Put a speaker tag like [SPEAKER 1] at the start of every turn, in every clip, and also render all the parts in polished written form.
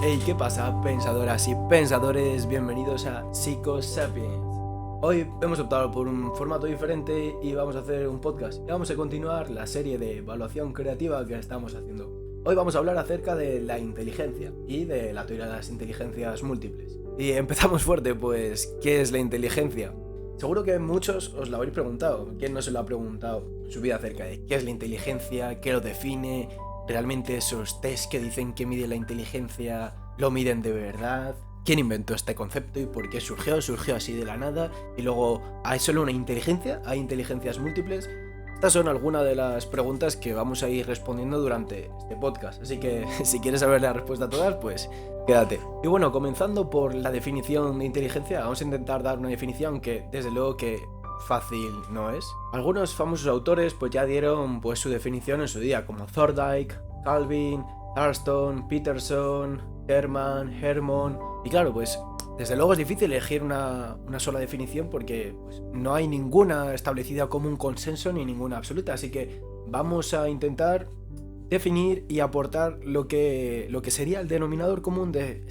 [SPEAKER 1] Hey, ¿qué pasa, pensadoras y pensadores? Bienvenidos a Psicosapiens. Hoy hemos optado por un formato diferente y vamos a hacer un podcast. Y vamos a continuar la serie de evaluación creativa que estamos haciendo. Hoy vamos a hablar acerca de la inteligencia y de la teoría de las inteligencias múltiples. Y empezamos fuerte, pues, ¿qué es la inteligencia? Seguro que muchos os lo habréis preguntado. ¿Quién no se lo ha preguntado en su vida acerca de qué es la inteligencia, qué lo define? ¿Realmente esos test que dicen que miden la inteligencia lo miden de verdad? ¿Quién inventó este concepto y por qué surgió? Surgió así de la nada y luego ¿hay solo una inteligencia? ¿Hay inteligencias múltiples? Estas son algunas de las preguntas que vamos a ir respondiendo durante este podcast, así que si quieres saber la respuesta a todas, pues quédate. Y bueno, comenzando por la definición de inteligencia, vamos a intentar dar una definición que desde luego que fácil no es. Algunos famosos autores pues ya dieron pues su definición en su día, como Thorndike, Calvin, Thurston, Peterson, Herman, y claro, pues desde luego es difícil elegir una sola definición porque pues, no hay ninguna establecida como un consenso ni ninguna absoluta, así que vamos a intentar definir y aportar lo que sería el denominador común de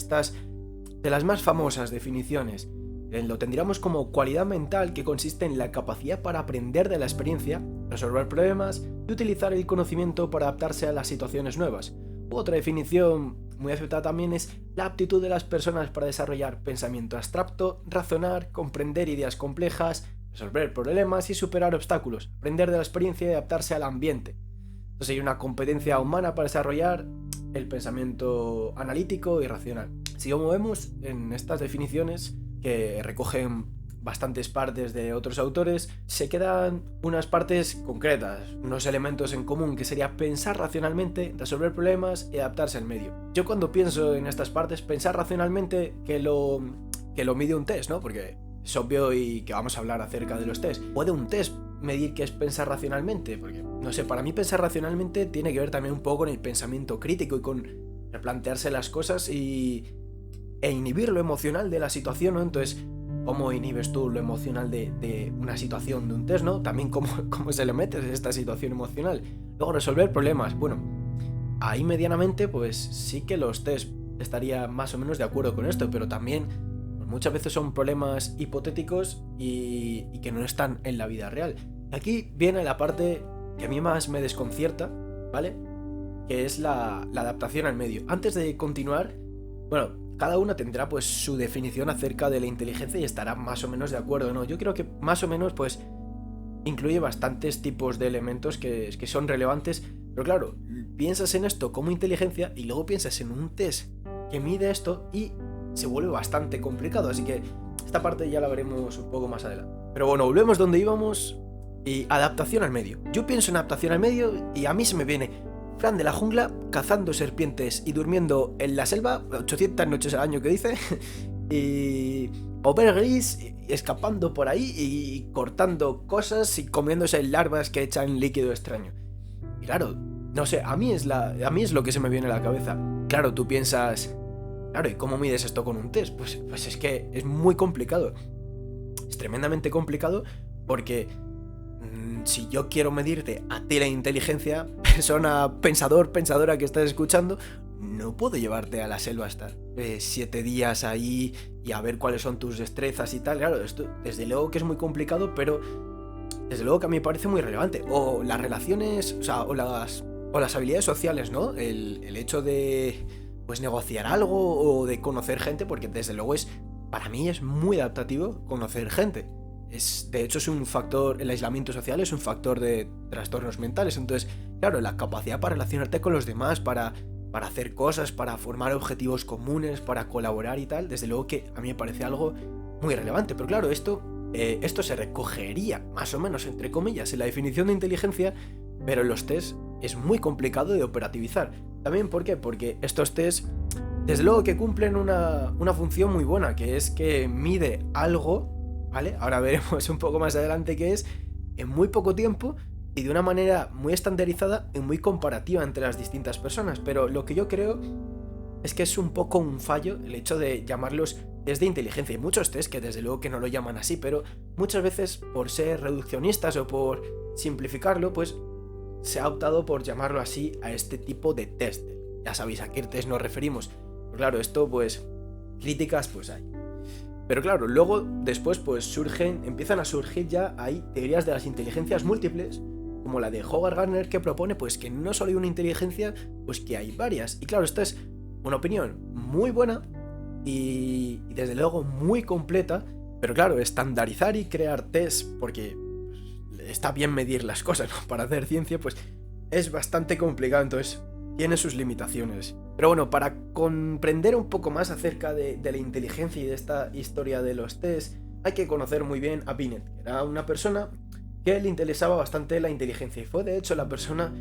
[SPEAKER 1] las más famosas definiciones. Lo tendríamos como cualidad mental que consiste en la capacidad para aprender de la experiencia, resolver problemas y utilizar el conocimiento para adaptarse a las situaciones nuevas. Otra definición muy aceptada también es la aptitud de las personas para desarrollar pensamiento abstracto, razonar, comprender ideas complejas, resolver problemas y superar obstáculos, aprender de la experiencia y adaptarse al ambiente. Entonces hay una competencia humana para desarrollar el pensamiento analítico y racional. Si lo movemos en estas definiciones, que recogen bastantes partes de otros autores, se quedan unas partes concretas, unos elementos en común, que sería pensar racionalmente, resolver problemas y adaptarse al medio. Yo cuando pienso en estas partes, pensar racionalmente que lo mide un test, ¿no? Porque es obvio y que vamos a hablar acerca de los test. ¿Puede un test medir qué es pensar racionalmente? Porque, no sé, para mí pensar racionalmente tiene que ver también un poco con el pensamiento crítico y con replantearse las cosas e inhibir lo emocional de la situación, ¿no? Entonces, ¿cómo inhibes tú lo emocional de una situación, de un test, ¿no? También cómo se le metes esta situación emocional. Luego, resolver problemas. Bueno, ahí medianamente, pues sí que los test estaría más o menos de acuerdo con esto, pero también pues, muchas veces son problemas hipotéticos y que no están en la vida real. Aquí viene la parte que a mí más me desconcierta, ¿vale? Que es la adaptación al medio. Antes de continuar, bueno, cada uno tendrá pues su definición acerca de la inteligencia y estará más o menos de acuerdo, ¿no? Yo creo que más o menos pues incluye bastantes tipos de elementos que son relevantes, pero claro, piensas en esto como inteligencia y luego piensas en un test que mide esto y se vuelve bastante complicado, así que esta parte ya la veremos un poco más adelante. Pero bueno, volvemos donde íbamos y adaptación al medio. Yo pienso en adaptación al medio y a mí se me viene Fran de la jungla, cazando serpientes y durmiendo en la selva, 800 noches al año que dice, y Over Gris escapando por ahí y cortando cosas y comiéndose larvas que echan líquido extraño. Y claro, no sé, a mí es lo que se me viene a la cabeza. Claro, tú piensas, claro, ¿y cómo mides esto con un test? Pues es que es muy complicado. Es tremendamente complicado porque si yo quiero medirte a ti la inteligencia, persona, pensadora que estás escuchando, no puedo llevarte a la selva a estar 7 días ahí y a ver cuáles son tus destrezas y tal. Claro, esto desde luego que es muy complicado, pero desde luego que a mí me parece muy relevante. O las relaciones, o las habilidades sociales, ¿no? El hecho de pues negociar algo o de conocer gente, porque desde luego para mí es muy adaptativo conocer gente. De hecho es un factor, el aislamiento social es un factor de trastornos mentales, entonces claro, la capacidad para relacionarte con los demás, para hacer cosas, para formar objetivos comunes, para colaborar y tal, desde luego que a mí me parece algo muy relevante, pero claro, esto se recogería más o menos entre comillas en la definición de inteligencia, pero en los test es muy complicado de operativizar. También, ¿por qué? Porque estos test desde luego que cumplen una función muy buena, que es que mide algo, ¿vale? Ahora veremos un poco más adelante qué es, en muy poco tiempo y de una manera muy estandarizada y muy comparativa entre las distintas personas, pero lo que yo creo es que es un poco un fallo el hecho de llamarlos test de inteligencia. Hay muchos test que desde luego que no lo llaman así, pero muchas veces por ser reduccionistas o por simplificarlo, pues se ha optado por llamarlo así a este tipo de test. Ya sabéis a qué test nos referimos. Claro, esto pues críticas pues hay. Pero claro, luego después pues empiezan a surgir ya hay teorías de las inteligencias múltiples, como la de Howard Gardner, que propone pues que no solo hay una inteligencia, pues que hay varias. Y claro, esta es una opinión muy buena y desde luego muy completa, pero claro, estandarizar y crear test, porque está bien medir las cosas, ¿no? Para hacer ciencia, pues es bastante complicado, entonces tiene sus limitaciones. Pero bueno, para comprender un poco más acerca de la inteligencia y de esta historia de los test, hay que conocer muy bien a Binet, que era una persona que le interesaba bastante la inteligencia y fue de hecho la persona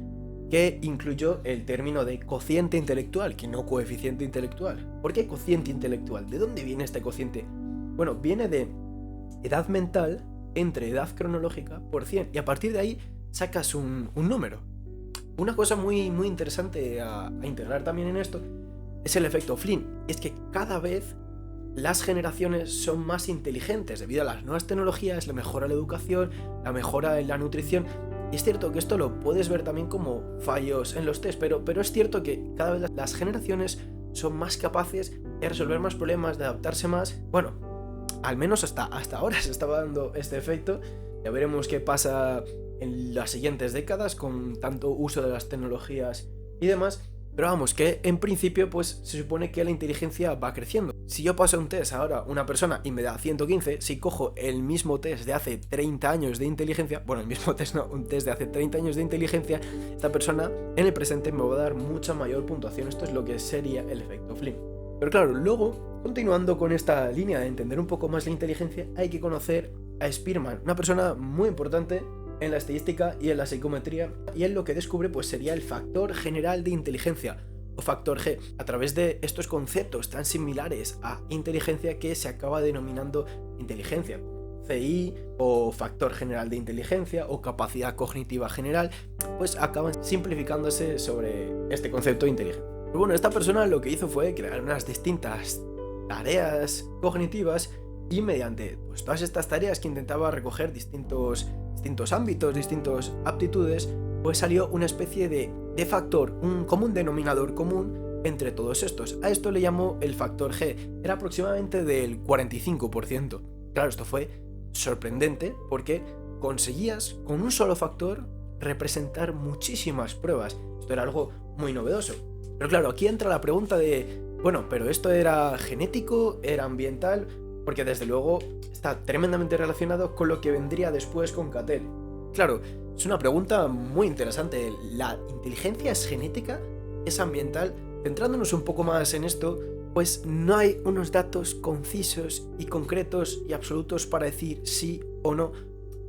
[SPEAKER 1] que incluyó el término de cociente intelectual, que no coeficiente intelectual. ¿Por qué cociente intelectual? ¿De dónde viene este cociente? Bueno, viene de edad mental entre edad cronológica por 100 y a partir de ahí sacas un número. Una cosa muy, muy interesante a integrar también en esto es el efecto Flynn. Es que cada vez las generaciones son más inteligentes debido a las nuevas tecnologías, la mejora en la educación, la mejora en la nutrición. Y es cierto que esto lo puedes ver también como fallos en los test, pero es cierto que cada vez las generaciones son más capaces de resolver más problemas, de adaptarse más. Bueno, al menos hasta ahora se estaba dando este efecto. Ya veremos qué pasa en las siguientes décadas con tanto uso de las tecnologías y demás. Pero vamos, que en principio pues se supone que la inteligencia va creciendo. Si yo paso un test ahora una persona y me da 115, si cojo el mismo test de hace 30 años de inteligencia, bueno, el mismo test no, un test de hace 30 años de inteligencia, esta persona en el presente me va a dar mucha mayor puntuación. Esto es lo que sería el efecto Flynn. Pero claro, luego, continuando con esta línea de entender un poco más la inteligencia, hay que conocer a Spearman, una persona muy importante en la estadística y en la psicometría, y él lo que descubre pues sería el factor general de inteligencia, o factor G, a través de estos conceptos tan similares a inteligencia que se acaba denominando inteligencia, CI, o factor general de inteligencia, o capacidad cognitiva general, pues acaban simplificándose sobre este concepto de inteligencia. Pero bueno, esta persona lo que hizo fue crear unas distintas tareas cognitivas y mediante pues, todas estas tareas que intentaba recoger distintos ámbitos, distintas aptitudes, pues salió una especie de factor, un común denominador común entre todos estos. A esto le llamó el factor G, era aproximadamente del 45%. Claro, esto fue sorprendente porque conseguías con un solo factor representar muchísimas pruebas. Esto era algo muy novedoso. Pero claro, aquí entra la pregunta de, bueno, ¿pero esto era genético? ¿Era ambiental? Porque desde luego está tremendamente relacionado con lo que vendría después con Cattell. Claro, es una pregunta muy interesante. ¿La inteligencia es genética? ¿Es ambiental? Centrándonos un poco más en esto, pues no hay unos datos concisos y concretos y absolutos para decir sí o no.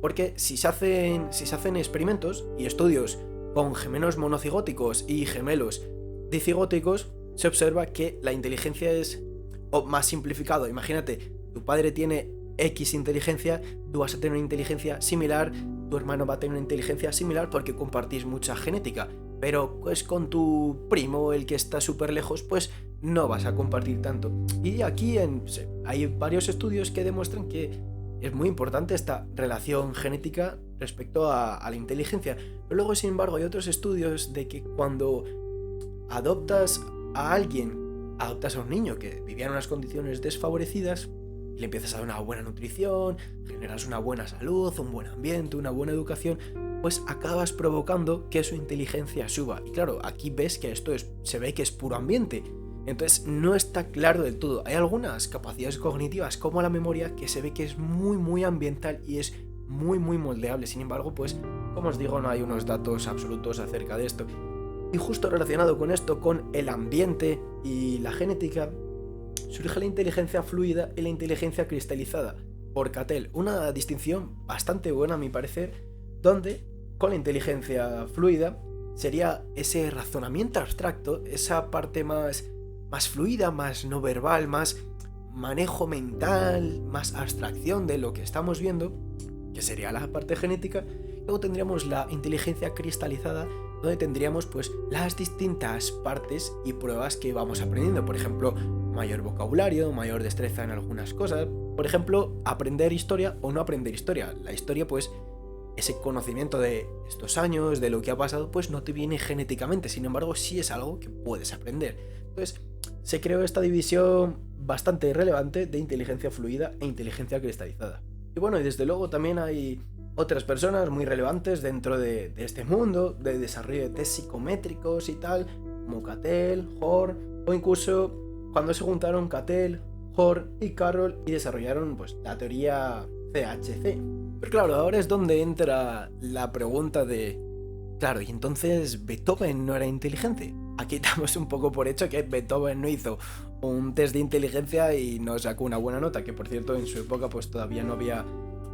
[SPEAKER 1] Porque si se hacen experimentos y estudios con gemelos monocigóticos y gemelos dicigóticos, se observa que la inteligencia es, o más simplificado, imagínate, tu padre tiene X inteligencia, tú vas a tener una inteligencia similar, tu hermano va a tener una inteligencia similar porque compartís mucha genética, pero pues con tu primo, el que está súper lejos, pues no vas a compartir tanto. Y aquí hay varios estudios que demuestran que es muy importante esta relación genética respecto a la inteligencia, pero luego sin embargo hay otros estudios de que cuando adoptas a un niño que vivía en unas condiciones desfavorecidas y le empiezas a dar una buena nutrición, generas una buena salud, un buen ambiente, una buena educación, pues acabas provocando que su inteligencia suba. Y claro, aquí ves que esto se ve que es puro ambiente. Entonces no está claro del todo. Hay algunas capacidades cognitivas como la memoria que se ve que es muy muy ambiental y es muy muy moldeable. Sin embargo, pues como os digo, no hay unos datos absolutos acerca de esto. Y justo relacionado con esto, con el ambiente y la genética, surge la inteligencia fluida y la inteligencia cristalizada por Cattell. Una distinción bastante buena a mi parecer, donde con la inteligencia fluida sería ese razonamiento abstracto, esa parte más fluida, más no verbal, más manejo mental, más abstracción de lo que estamos viendo, que sería la parte genética. Luego tendríamos la inteligencia cristalizada, donde tendríamos pues las distintas partes y pruebas que vamos aprendiendo. Por ejemplo, mayor vocabulario, mayor destreza en algunas cosas. Por ejemplo, aprender historia o no aprender historia. La historia, pues, ese conocimiento de estos años, de lo que ha pasado, pues no te viene genéticamente. Sin embargo, sí es algo que puedes aprender. Entonces, se creó esta división bastante relevante de inteligencia fluida e inteligencia cristalizada. Y bueno, y desde luego también hay otras personas muy relevantes dentro de este mundo de desarrollo de test psicométricos y tal, como Cattell, Hoare, o incluso cuando se juntaron Cattell, Hoare y Carroll y desarrollaron pues la teoría CHC. Pero claro, ahora es donde entra la pregunta de, claro, y entonces Beethoven no era inteligente. Aquí damos un poco por hecho que Beethoven no hizo un test de inteligencia y no sacó una buena nota, que por cierto en su época pues todavía no había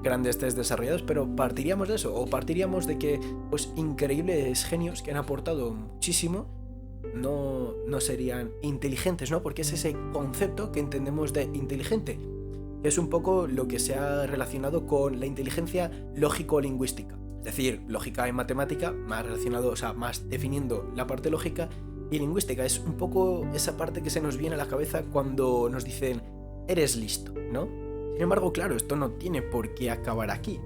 [SPEAKER 1] grandes test desarrollados, pero partiríamos de eso, o partiríamos de que pues increíbles genios que han aportado muchísimo no serían inteligentes, ¿no? Porque es ese concepto que entendemos de inteligente, que es un poco lo que se ha relacionado con la inteligencia lógico-lingüística, es decir, lógica y matemática, más relacionado, o sea, más definiendo la parte lógica, y lingüística es un poco esa parte que se nos viene a la cabeza cuando nos dicen eres listo, ¿no? Sin embargo, claro, esto no tiene por qué acabar aquí.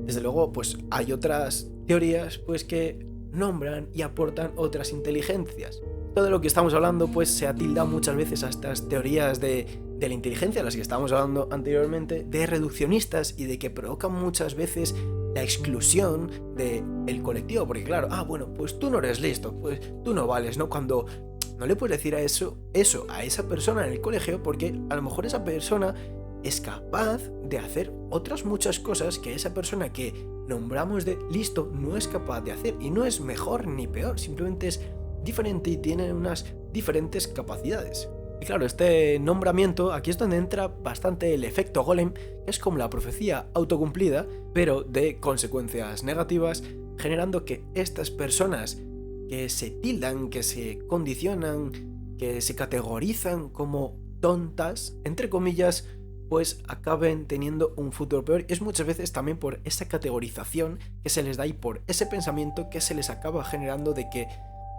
[SPEAKER 1] Desde luego, pues hay otras teorías pues que nombran y aportan otras inteligencias. Todo lo que estamos hablando pues se atilda muchas veces a estas teorías de la inteligencia, las que estábamos hablando anteriormente, de reduccionistas y de que provocan muchas veces la exclusión del colectivo, porque claro, bueno, pues tú no eres listo, pues tú no vales, ¿no? Cuando no le puedes decir eso a esa persona en el colegio, porque a lo mejor esa persona es capaz de hacer otras muchas cosas que esa persona que nombramos de listo no es capaz de hacer, y no es mejor ni peor, simplemente es diferente y tiene unas diferentes capacidades. Y claro, este nombramiento, aquí es donde entra bastante el efecto golem, que es como la profecía autocumplida, pero de consecuencias negativas, generando que estas personas que se tildan, que se condicionan, que se categorizan como tontas, entre comillas, pues acaben teniendo un futuro peor. Y es muchas veces también por esa categorización que se les da y por ese pensamiento que se les acaba generando de que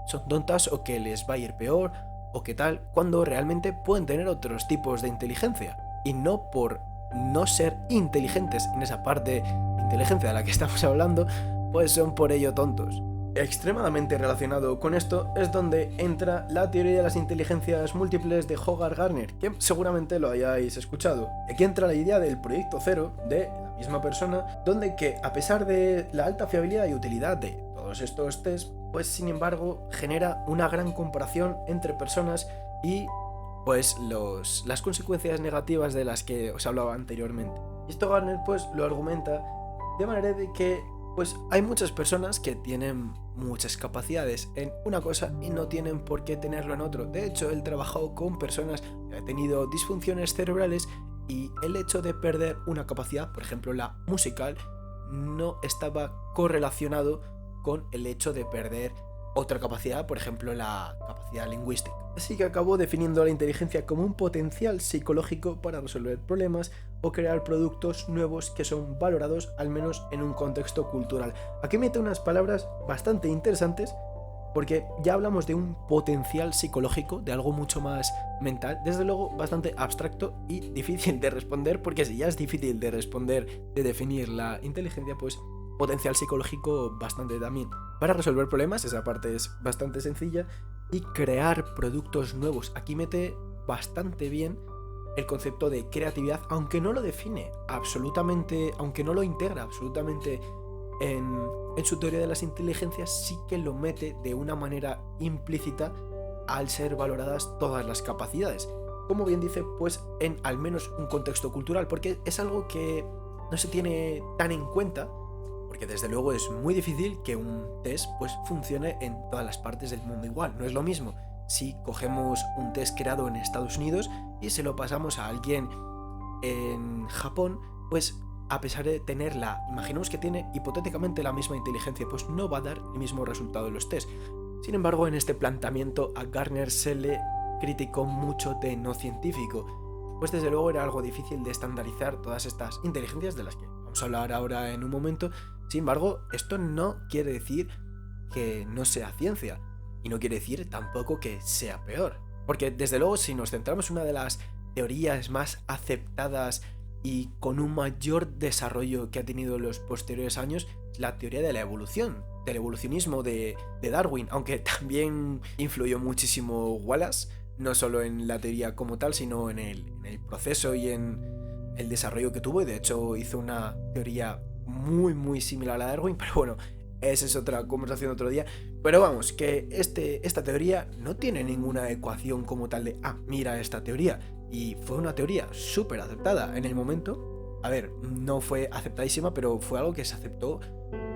[SPEAKER 1] son tontas o que les va a ir peor o qué tal, cuando realmente pueden tener otros tipos de inteligencia, y no por no ser inteligentes en esa parte de inteligencia de la que estamos hablando, pues son por ello tontos. Extremadamente relacionado con esto es donde entra la teoría de las inteligencias múltiples de Hogarth Gardner, que seguramente lo hayáis escuchado. Aquí entra la idea del proyecto cero de la misma persona, donde que a pesar de la alta fiabilidad y utilidad de todos estos test, pues sin embargo genera una gran comparación entre personas y pues las consecuencias negativas de las que os hablaba anteriormente. Y esto Gardner pues lo argumenta de manera de que pues hay muchas personas que tienen muchas capacidades en una cosa y no tienen por qué tenerlo en otro. De hecho, él trabajó con personas que han tenido disfunciones cerebrales y el hecho de perder una capacidad, por ejemplo la musical, no estaba correlacionado con el hecho de perder otra capacidad, por ejemplo la capacidad lingüística. Así que acabó definiendo la inteligencia como un potencial psicológico para resolver problemas o crear productos nuevos que son valorados al menos en un contexto cultural. Aquí mete unas palabras bastante interesantes, porque ya hablamos de un potencial psicológico, de algo mucho más mental, desde luego bastante abstracto y difícil de responder, porque si ya es difícil de responder, de definir la inteligencia, pues potencial psicológico bastante también. Para resolver problemas, esa parte es bastante sencilla, y crear productos nuevos. Aquí mete bastante bien el concepto de creatividad, aunque no lo define absolutamente, aunque no lo integra absolutamente en su teoría de las inteligencias, sí que lo mete de una manera implícita al ser valoradas todas las capacidades. Como bien dice, pues en al menos un contexto cultural, porque es algo que no se tiene tan en cuenta, porque desde luego es muy difícil que un test pues funcione en todas las partes del mundo igual. No es lo mismo si cogemos un test creado en Estados Unidos y se lo pasamos a alguien en Japón, pues a pesar de tenerla, imaginemos que tiene hipotéticamente la misma inteligencia, pues no va a dar el mismo resultado en los test. Sin embargo, en este planteamiento a Gardner se le criticó mucho de no científico, pues desde luego era algo difícil de estandarizar todas estas inteligencias de las que vamos a hablar ahora en un momento. Sin embargo, esto no quiere decir que no sea ciencia, y no quiere decir tampoco que sea peor, porque desde luego si nos centramos en una de las teorías más aceptadas y con un mayor desarrollo que ha tenido en los posteriores años, la teoría de la evolución, del evolucionismo de Darwin, aunque también influyó muchísimo Wallace, no solo en la teoría como tal, sino en el proceso y en el desarrollo que tuvo. Y de hecho hizo una teoría muy similar a la de Darwin, pero bueno, esa es otra conversación de otro día. Pero vamos, que esta teoría no tiene ninguna ecuación como tal de, mira esta teoría. Y fue una teoría súper aceptada en el momento. A ver, no fue aceptadísima, pero fue algo que se aceptó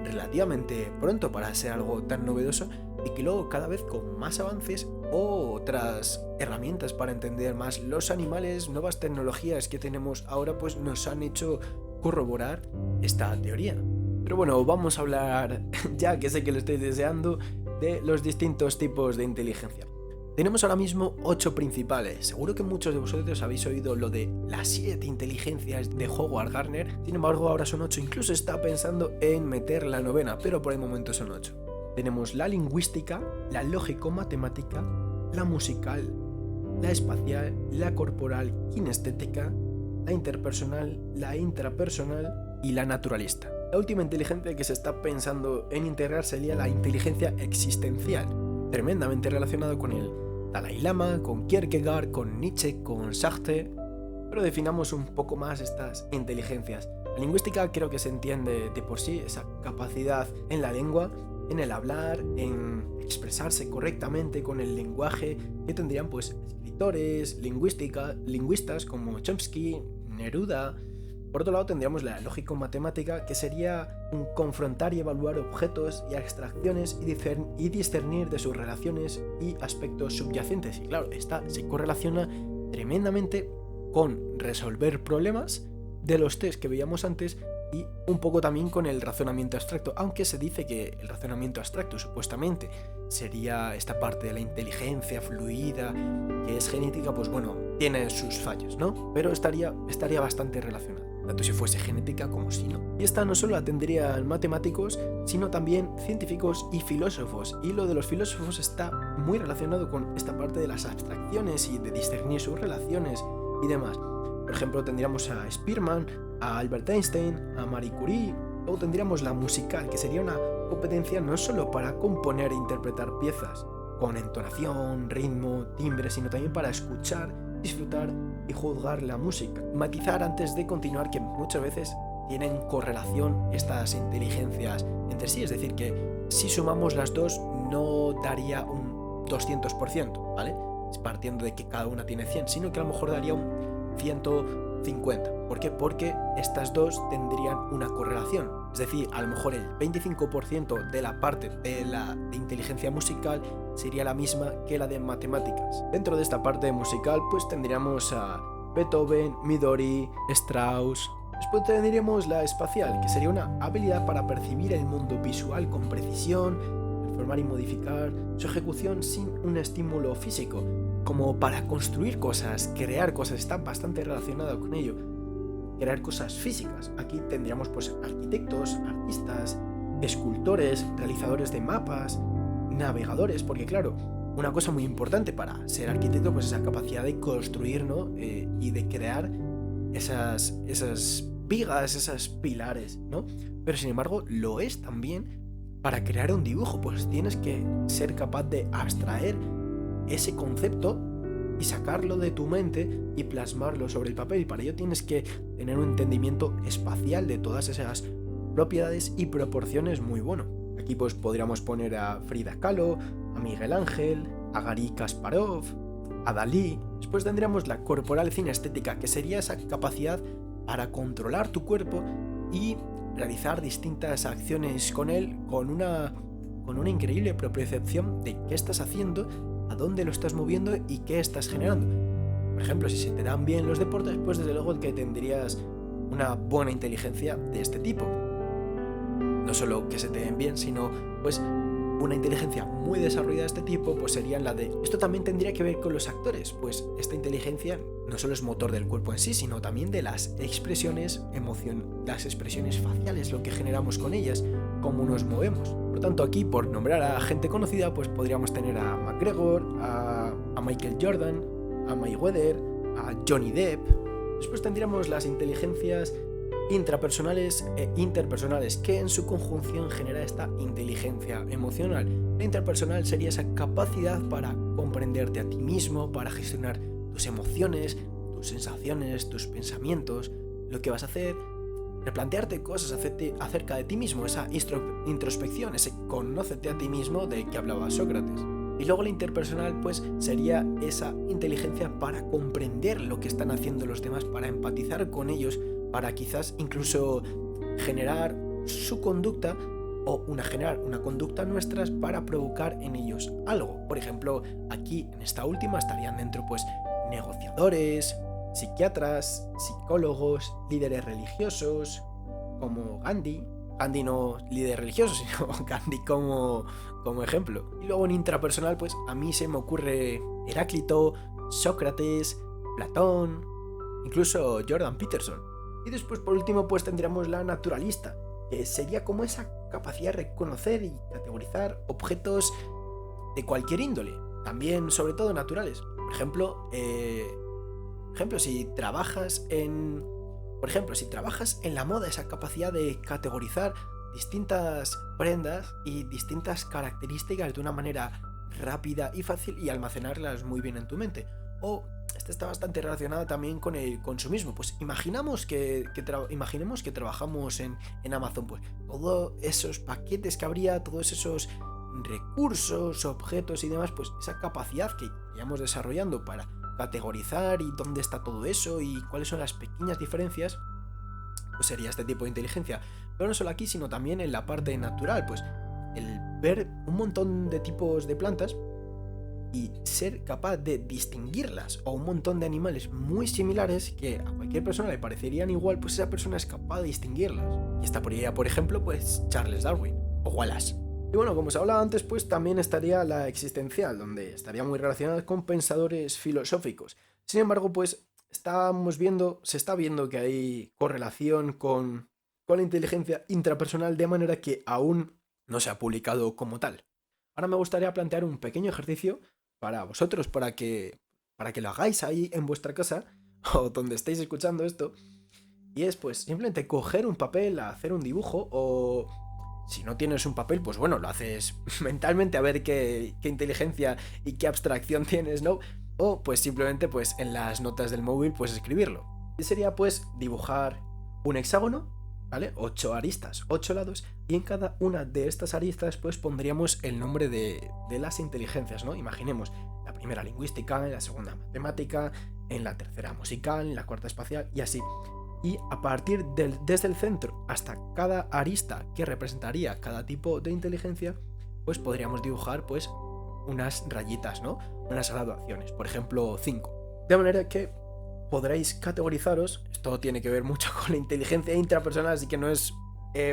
[SPEAKER 1] relativamente pronto para ser algo tan novedoso, y que luego cada vez con más avances o otras herramientas para entender más los animales, nuevas tecnologías que tenemos ahora, pues nos han hecho corroborar esta teoría. Pero bueno, vamos a hablar, ya que sé que lo estáis deseando, de los distintos tipos de inteligencia. Tenemos ahora mismo 8 principales. Seguro que muchos de vosotros habéis oído lo de las 7 inteligencias de Howard Gardner. Sin embargo, ahora son 8. Incluso está pensando en meter la 9ª, pero por el momento son 8. Tenemos la lingüística, la lógico-matemática, la musical, la espacial, la corporal kinestética, la interpersonal, la intrapersonal y la naturalista. La última inteligencia que se está pensando en integrar sería la inteligencia existencial, tremendamente relacionado con el Dalai Lama, con Kierkegaard, con Nietzsche, con Sartre. Pero definamos un poco más estas inteligencias. La lingüística creo que se entiende de por sí, esa capacidad en la lengua, en el hablar, en expresarse correctamente con el lenguaje, que tendrían pues escritores, lingüistas como Chomsky, Neruda. Por otro lado tendríamos la lógico-matemática, que sería un confrontar y evaluar objetos y abstracciones y discernir de sus relaciones y aspectos subyacentes. Y claro, esta se correlaciona tremendamente con resolver problemas de los test que veíamos antes y un poco también con el razonamiento abstracto, aunque se dice que el razonamiento abstracto supuestamente sería esta parte de la inteligencia fluida, que es genética, pues bueno, tiene sus fallos, ¿no? Pero estaría bastante relacionada, tanto si fuese genética como si no. Y esta no solo la tendrían matemáticos, sino también científicos y filósofos, y lo de los filósofos está muy relacionado con esta parte de las abstracciones y de discernir sus relaciones y demás. Por ejemplo, tendríamos a Spearman, a Albert Einstein, a Marie Curie. Luego tendríamos la musical, que sería una competencia no solo para componer e interpretar piezas con entonación, ritmo, timbre, sino también para escuchar, disfrutar y juzgar la música. Matizar antes de continuar que muchas veces tienen correlación estas inteligencias entre sí, es decir, que si sumamos las dos no daría un 200%, ¿vale? Partiendo de que cada una tiene 100, sino que a lo mejor daría un 150. ¿Por qué? Porque estas dos tendrían una correlación. Es decir, a lo mejor el 25% de la parte de inteligencia musical sería la misma que la de matemáticas. Dentro de esta parte musical, pues tendríamos a Beethoven, Midori, Strauss. Después tendríamos la espacial, que sería una habilidad para percibir el mundo visual con precisión, transformar y modificar su ejecución sin un estímulo físico, como para construir cosas, crear cosas, está bastante relacionado con ello. Crear cosas físicas. Aquí tendríamos pues arquitectos, artistas, escultores, realizadores de mapas, navegadores, porque claro, una cosa muy importante para ser arquitecto pues esa capacidad de construir, ¿no? Y de crear esas vigas, esos pilares, ¿no? Pero sin embargo lo es también para crear un dibujo, pues tienes que ser capaz de abstraer ese concepto y sacarlo de tu mente y plasmarlo sobre el papel, y para ello tienes que tener un entendimiento espacial de todas esas propiedades y proporciones muy bueno. Aquí pues podríamos poner a Frida Kahlo, a Miguel Ángel, a Garry Kasparov, a Dalí. Después tendríamos la corporal cinestética, que sería esa capacidad para controlar tu cuerpo y realizar distintas acciones con él con una increíble propiocepción de qué estás haciendo, a dónde lo estás moviendo y qué estás generando. Por ejemplo, si se te dan bien los deportes, pues desde luego que tendrías una buena inteligencia de este tipo. No solo que se te den bien, sino pues una inteligencia muy desarrollada de este tipo pues sería la de... Esto también tendría que ver con los actores, pues esta inteligencia no solo es motor del cuerpo en sí, sino también de las expresiones, las expresiones faciales, lo que generamos con ellas, cómo nos movemos. Por tanto, aquí, por nombrar a gente conocida, pues podríamos tener a McGregor, a Michael Jordan, a Mayweather, a Johnny Depp. Después tendríamos las inteligencias intrapersonales e interpersonales, que en su conjunción genera esta inteligencia emocional. La interpersonal sería esa capacidad para comprenderte a ti mismo, para gestionar tus emociones, tus sensaciones, tus pensamientos, lo que vas a hacer, replantearte cosas acerca de ti mismo, esa introspección, ese conócete a ti mismo de que hablaba Sócrates. Y luego la interpersonal pues sería esa inteligencia para comprender lo que están haciendo los demás, para empatizar con ellos, para quizás incluso generar su conducta o generar una conducta nuestras para provocar en ellos algo. Por ejemplo, aquí en esta última estarían dentro pues negociadores, psiquiatras, psicólogos, líderes religiosos como Gandhi. Gandhi no líder religioso, sino Gandhi como ejemplo. Y luego en intrapersonal pues a mí se me ocurre Heráclito, Sócrates, Platón, incluso Jordan Peterson. Y después por último pues tendríamos la naturalista, que sería como esa capacidad de reconocer y categorizar objetos de cualquier índole, también sobre todo naturales. Por ejemplo, si trabajas en la moda, esa capacidad de categorizar distintas prendas y distintas características de una manera rápida y fácil y almacenarlas muy bien en tu mente. O esta está bastante relacionada también con el consumismo. Pues imaginemos que trabajamos en Amazon, pues todos esos paquetes que habría, todos esos recursos, objetos y demás, pues esa capacidad que vayamos desarrollando para categorizar y dónde está todo eso y cuáles son las pequeñas diferencias, pues sería este tipo de inteligencia. Pero no solo aquí, sino también en la parte natural, pues el ver un montón de tipos de plantas y ser capaz de distinguirlas, o un montón de animales muy similares que a cualquier persona le parecerían igual, pues esa persona es capaz de distinguirlas. Y esta podría, por ejemplo, pues Charles Darwin o Wallace. Y bueno, como os hablaba antes, pues también estaría la existencial, donde estaría muy relacionada con pensadores filosóficos. Sin embargo, pues se está viendo que hay correlación con la inteligencia intrapersonal, de manera que aún no se ha publicado como tal. Ahora me gustaría plantear un pequeño ejercicio para vosotros, para que lo hagáis ahí en vuestra casa o donde estéis escuchando esto. Y es pues simplemente coger un papel, hacer un dibujo, o si no tienes un papel, pues bueno, lo haces mentalmente a ver qué inteligencia y qué abstracción tienes, ¿no? O pues simplemente pues en las notas del móvil pues escribirlo. Y sería pues dibujar un hexágono, ¿vale? 8 aristas, 8 lados, y en cada una de estas aristas pues pondríamos el nombre de las inteligencias, ¿no? Imaginemos la primera lingüística, en la segunda matemática, en la tercera musical, en la cuarta espacial y así. Y a partir desde el centro hasta cada arista que representaría cada tipo de inteligencia, pues podríamos dibujar pues unas rayitas, ¿no? Unas graduaciones, por ejemplo 5. De manera que podréis categorizaros. Esto tiene que ver mucho con la inteligencia intrapersonal, así que no es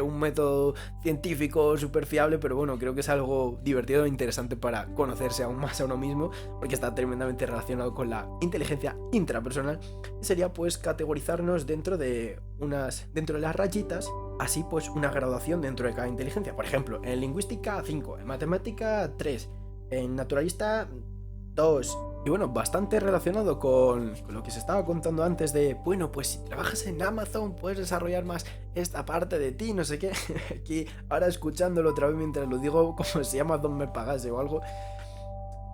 [SPEAKER 1] un método científico súper fiable, pero bueno, creo que es algo divertido e interesante para conocerse aún más a uno mismo, porque está tremendamente relacionado con la inteligencia intrapersonal. Y sería pues categorizarnos dentro de las rayitas, así pues una graduación dentro de cada inteligencia. Por ejemplo, en lingüística 5, en matemática 3, en naturalista 2. Y bueno, bastante relacionado con lo que se estaba contando antes de, bueno, pues si trabajas en Amazon puedes desarrollar más esta parte de ti, no sé qué. Aquí ahora escuchándolo otra vez mientras lo digo, como si Amazon me pagase o algo,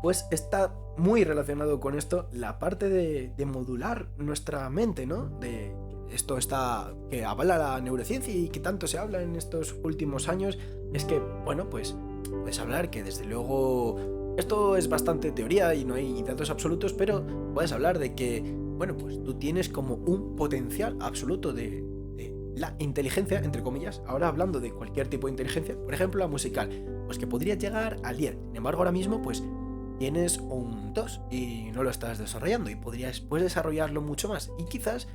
[SPEAKER 1] pues está muy relacionado con esto la parte de modular nuestra mente, ¿no? De esto está que avala la neurociencia y que tanto se habla en estos últimos años. Es que, bueno, pues puedes hablar que desde luego esto es bastante teoría y no hay datos absolutos, pero puedes hablar de que, bueno, pues tú tienes como un potencial absoluto de la inteligencia, entre comillas, ahora hablando de cualquier tipo de inteligencia, por ejemplo la musical, pues que podrías llegar al 10. Sin embargo, ahora mismo pues tienes un 2 y no lo estás desarrollando y puedes desarrollarlo mucho más y quizás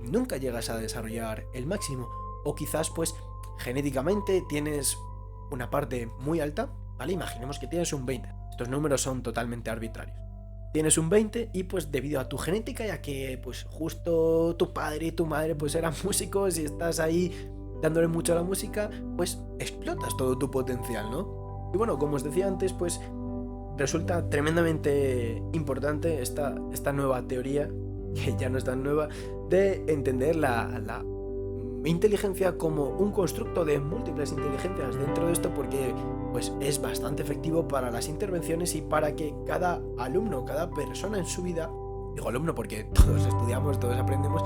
[SPEAKER 1] nunca llegas a desarrollar el máximo, o quizás pues genéticamente tienes una parte muy alta, ¿vale? Imaginemos que tienes un 20. Estos números son totalmente arbitrarios. Tienes un 20 y pues debido a tu genética, ya que pues justo tu padre y tu madre pues eran músicos y estás ahí dándole mucho a la música, pues explotas todo tu potencial, ¿no? Y bueno, como os decía antes, pues resulta tremendamente importante esta nueva teoría, que ya no es tan nueva, de entender la inteligencia como un constructo de múltiples inteligencias dentro de esto, porque pues es bastante efectivo para las intervenciones y para que cada alumno, cada persona en su vida, digo alumno porque todos estudiamos, todos aprendemos,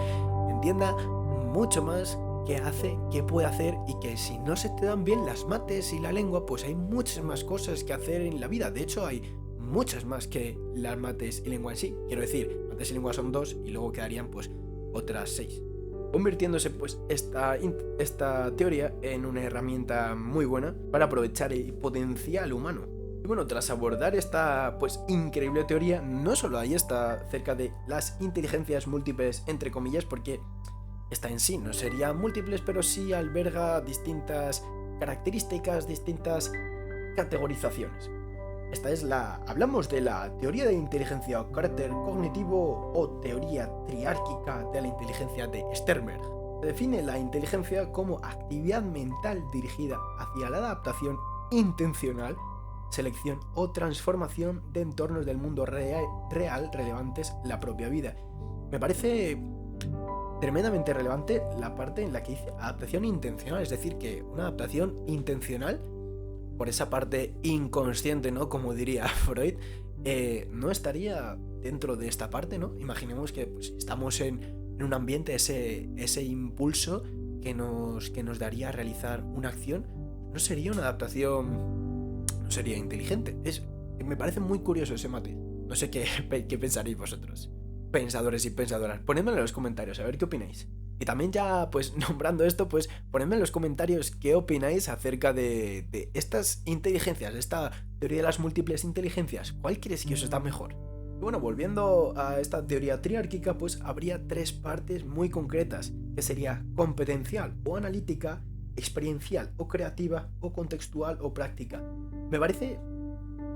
[SPEAKER 1] entienda mucho más qué hace, qué puede hacer, y que si no se te dan bien las mates y la lengua, pues hay muchas más cosas que hacer en la vida. De hecho, hay muchas más que las mates y lengua en sí. Quiero decir, mates y lengua son 2 y luego quedarían pues otras 6. Convirtiéndose pues esta teoría en una herramienta muy buena para aprovechar el potencial humano. Y bueno, tras abordar esta pues increíble teoría, no solo ahí está acerca de las inteligencias múltiples, entre comillas, porque esta en sí no sería múltiples, pero sí alberga distintas características, distintas categorizaciones. Hablamos de la teoría de inteligencia o carácter cognitivo o teoría triárquica de la inteligencia de Sternberg. Se define la inteligencia como actividad mental dirigida hacia la adaptación intencional, selección o transformación de entornos del mundo real relevantes a la propia vida. Me parece tremendamente relevante la parte en la que dice adaptación intencional, es decir, que una adaptación intencional por esa parte inconsciente, ¿no? Como diría Freud, no estaría dentro de esta parte, ¿no? Imaginemos que pues, estamos en un ambiente, ese impulso que nos daría a realizar una acción, no sería una adaptación, no sería inteligente. Me parece muy curioso ese matiz. No sé qué pensaréis vosotros, pensadores y pensadoras. Ponedmelo en los comentarios, a ver qué opináis. Y también ya, pues nombrando esto, pues ponedme en los comentarios qué opináis acerca de estas inteligencias, de esta teoría de las múltiples inteligencias. ¿Cuál crees que os está mejor? Y bueno, volviendo a esta teoría triárquica, pues habría 3 partes muy concretas, que sería competencial o analítica, experiencial o creativa, o contextual o práctica. Me parece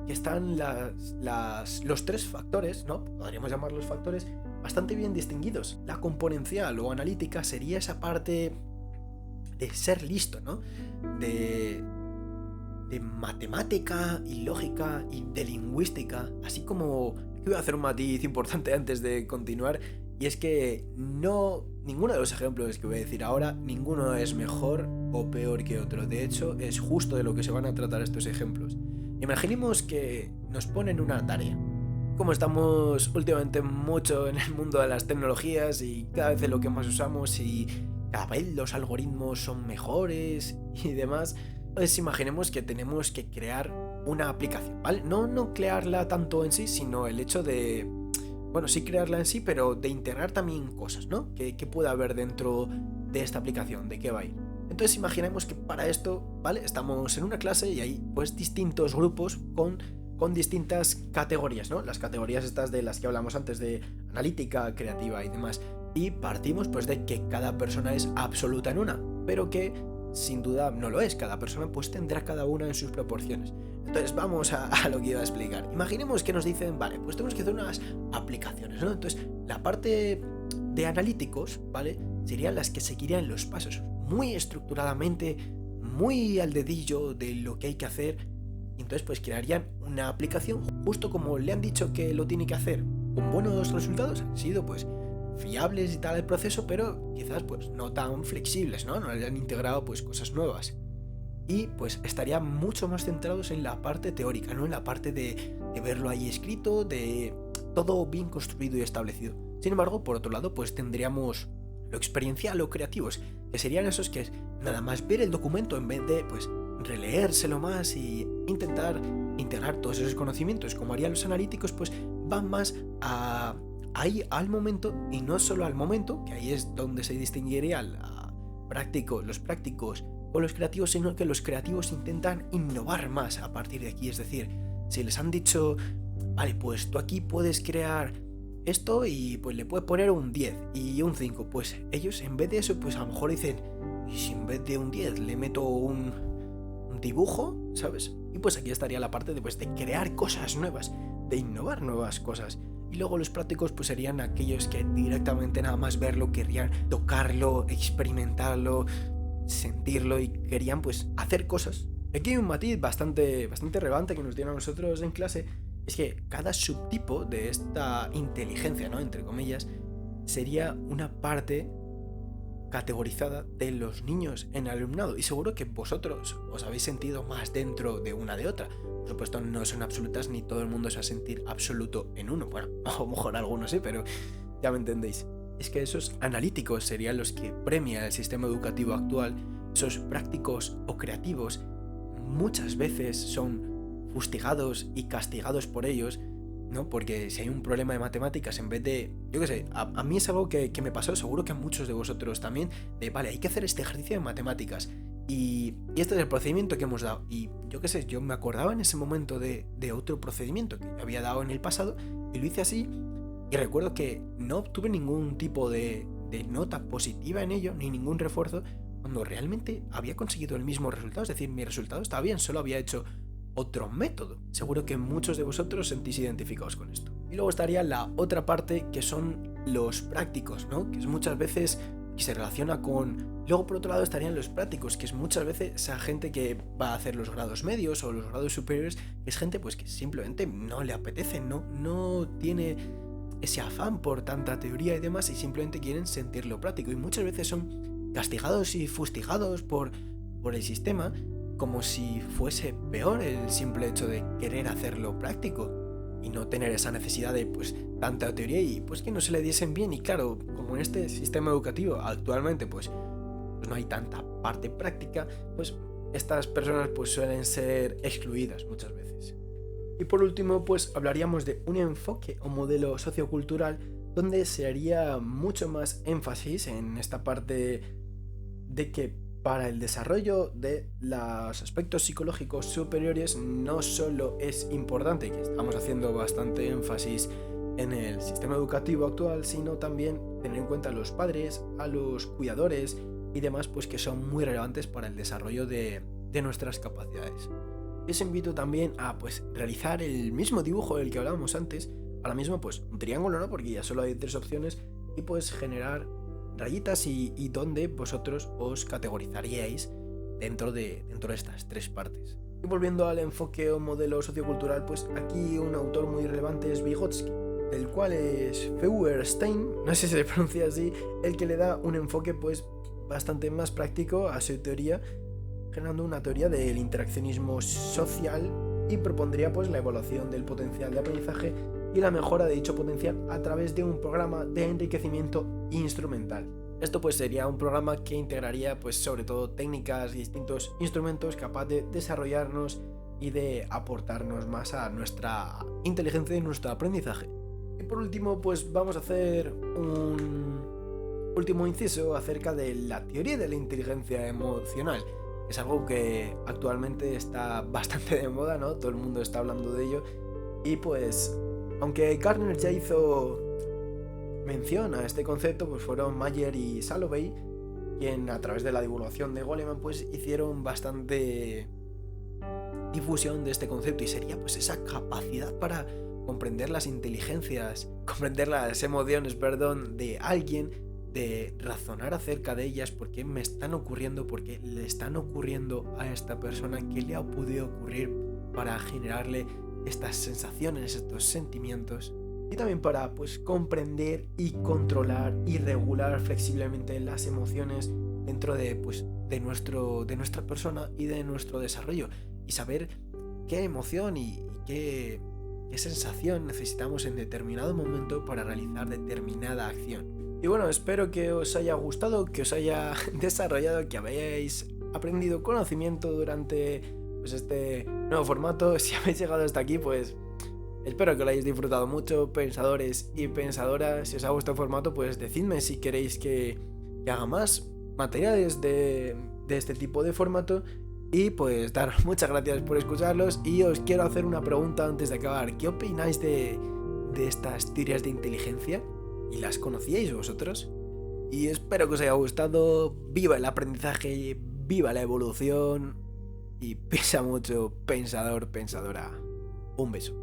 [SPEAKER 1] que están los 3 factores, ¿no? Podríamos llamarlos factores, bastante bien distinguidos. La competencial o analítica sería esa parte de ser listo, ¿no? De matemática y lógica y de lingüística, así como que voy a hacer un matiz importante antes de continuar, y es que ninguno de los ejemplos que voy a decir ahora, ninguno es mejor o peor que otro. De hecho, es justo de lo que se van a tratar estos ejemplos. Imaginemos que nos ponen una tarea. Como estamos últimamente mucho en el mundo de las tecnologías y cada vez es lo que más usamos y cada vez los algoritmos son mejores y demás, pues imaginemos que tenemos que crear una aplicación, ¿vale? No crearla tanto en sí, sino el hecho de, bueno, sí crearla en sí, pero de integrar también cosas, ¿no? ¿Qué puede haber dentro de esta aplicación? ¿De qué va a ir? Entonces imaginemos que para esto, ¿vale? Estamos en una clase y hay pues distintos grupos con distintas categorías, ¿no? Las categorías estas de las que hablamos antes, de analítica, creativa y demás. Y partimos pues de que cada persona es absoluta en una, pero que sin duda no lo es. Cada persona pues tendrá cada una en sus proporciones. Entonces vamos a lo que iba a explicar. Imaginemos que nos dicen, vale, pues tenemos que hacer unas aplicaciones, ¿no? Entonces la parte de analíticos, ¿vale? Serían las que seguirían los pasos muy estructuradamente, muy al dedillo de lo que hay que hacer. Entonces pues crearían una aplicación justo como le han dicho que lo tiene que hacer, con buenos resultados. Han sido pues fiables y tal el proceso, pero quizás pues no tan flexibles, ¿no? No le han integrado pues cosas nuevas. Y pues estarían mucho más centrados en la parte teórica, ¿no? En la parte de verlo ahí escrito, de todo bien construido y establecido. Sin embargo, por otro lado, pues tendríamos lo experiencial o creativos, que serían esos que nada más ver el documento en vez de pues releérselo más y intentar integrar todos esos conocimientos como harían los analíticos, pues van más ahí al momento, y no solo al momento, que ahí es donde se distinguiría los prácticos o los creativos, sino que los creativos intentan innovar más a partir de aquí. Es decir, si les han dicho, vale, pues tú aquí puedes crear esto y pues le puedes poner un 10 y un 5, pues ellos en vez de eso pues a lo mejor dicen, y si en vez de un 10 le meto un dibujo, ¿sabes? Y pues aquí estaría la parte de crear cosas nuevas, de innovar nuevas cosas. Y luego los prácticos pues serían aquellos que directamente nada más verlo, querrían tocarlo, experimentarlo, sentirlo y querían pues hacer cosas. Aquí hay un matiz bastante relevante que nos dieron a nosotros en clase, es que cada subtipo de esta inteligencia, ¿no? Entre comillas, sería una parte categorizada de los niños en el alumnado, y seguro que vosotros os habéis sentido más dentro de una de otra. Por supuesto, no son absolutas ni todo el mundo se va a sentir absoluto en uno. Bueno, a lo mejor algunos sí, pero ya me entendéis. Es que esos analíticos serían los que premia el sistema educativo actual. Esos prácticos o creativos muchas veces son fustigados y castigados por ellos, ¿no? Porque si hay un problema de matemáticas, en vez de, yo qué sé, a mí es algo que me pasó, seguro que a muchos de vosotros también, de vale, hay que hacer este ejercicio de matemáticas y este es el procedimiento que hemos dado, y yo qué sé, yo me acordaba en ese momento de otro procedimiento que yo había dado en el pasado y lo hice así, y recuerdo que no obtuve ningún tipo de nota positiva en ello, ni ningún refuerzo, cuando realmente había conseguido el mismo resultado. Es decir, mi resultado estaba bien, solo había hecho otro método. Seguro que muchos de vosotros sentís identificados con esto. Y luego estaría la otra parte, que son los prácticos, ¿no? Que es muchas veces que se relaciona con... Luego por otro lado estarían los prácticos, que es muchas veces esa gente que va a hacer los grados medios o los grados superiores, que es gente pues que simplemente no le apetece, no tiene ese afán por tanta teoría y demás, y simplemente quieren sentirlo práctico, y muchas veces son castigados y fustigados por el sistema, como si fuese peor el simple hecho de querer hacerlo práctico y no tener esa necesidad de pues tanta teoría, y pues que no se le diesen bien. Y claro, como en este sistema educativo actualmente pues no hay tanta parte práctica, pues estas personas pues suelen ser excluidas muchas veces. Y por último pues hablaríamos de un enfoque o modelo sociocultural donde se haría mucho más énfasis en esta parte de que para el desarrollo de los aspectos psicológicos superiores no solo es importante, que estamos haciendo bastante énfasis en el sistema educativo actual, sino también tener en cuenta a los padres, a los cuidadores y demás, pues que son muy relevantes para el desarrollo de nuestras capacidades. Os invito también a pues realizar el mismo dibujo del que hablábamos antes, ahora mismo pues un triángulo, ¿no? Porque ya solo hay 3 opciones, y pues generar rayitas y donde vosotros os categorizaríais dentro de estas 3 partes. Y volviendo al enfoque o modelo sociocultural, pues aquí un autor muy relevante es Vygotsky, el cual es Feuerstein, no sé si se pronuncia así, el que le da un enfoque pues bastante más práctico a su teoría, generando una teoría del interaccionismo social, y propondría pues la evaluación del potencial de aprendizaje y la mejora de dicho potencial a través de un programa de enriquecimiento instrumental. Esto pues sería un programa que integraría pues sobre todo técnicas y distintos instrumentos capaz de desarrollarnos y de aportarnos más a nuestra inteligencia y nuestro aprendizaje. Y por último pues vamos a hacer un último inciso acerca de la teoría de la inteligencia emocional. Es algo que actualmente está bastante de moda, ¿no? Todo el mundo está hablando de ello, y pues aunque Gardner ya hizo mención a este concepto, pues fueron Mayer y Salovey quien a través de la divulgación de Goleman pues hicieron bastante difusión de este concepto, y sería pues esa capacidad para comprender las inteligencias, comprender las emociones, de alguien, de razonar acerca de ellas, por qué me están ocurriendo, por qué le están ocurriendo a esta persona, qué le ha podido ocurrir para generarle estas sensaciones, estos sentimientos, y también para pues comprender y controlar y regular flexiblemente las emociones dentro de nuestra persona y de nuestro desarrollo, y saber qué emoción y qué sensación necesitamos en determinado momento para realizar determinada acción. Y bueno, espero que os haya gustado, que os haya desarrollado, que hayáis aprendido conocimiento durante pues este nuevo formato. Si habéis llegado hasta aquí, pues espero que lo hayáis disfrutado mucho, pensadores y pensadoras. Si os ha gustado el formato, pues decidme si queréis que haga más materiales de este tipo de formato. Y pues daros muchas gracias por escucharlos, y os quiero hacer una pregunta antes de acabar. ¿Qué opináis de estas teorías de inteligencia? ¿Y las conocíais vosotros? Y espero que os haya gustado. Viva el aprendizaje, viva la evolución, y pesa mucho, pensador, pensadora. Un beso.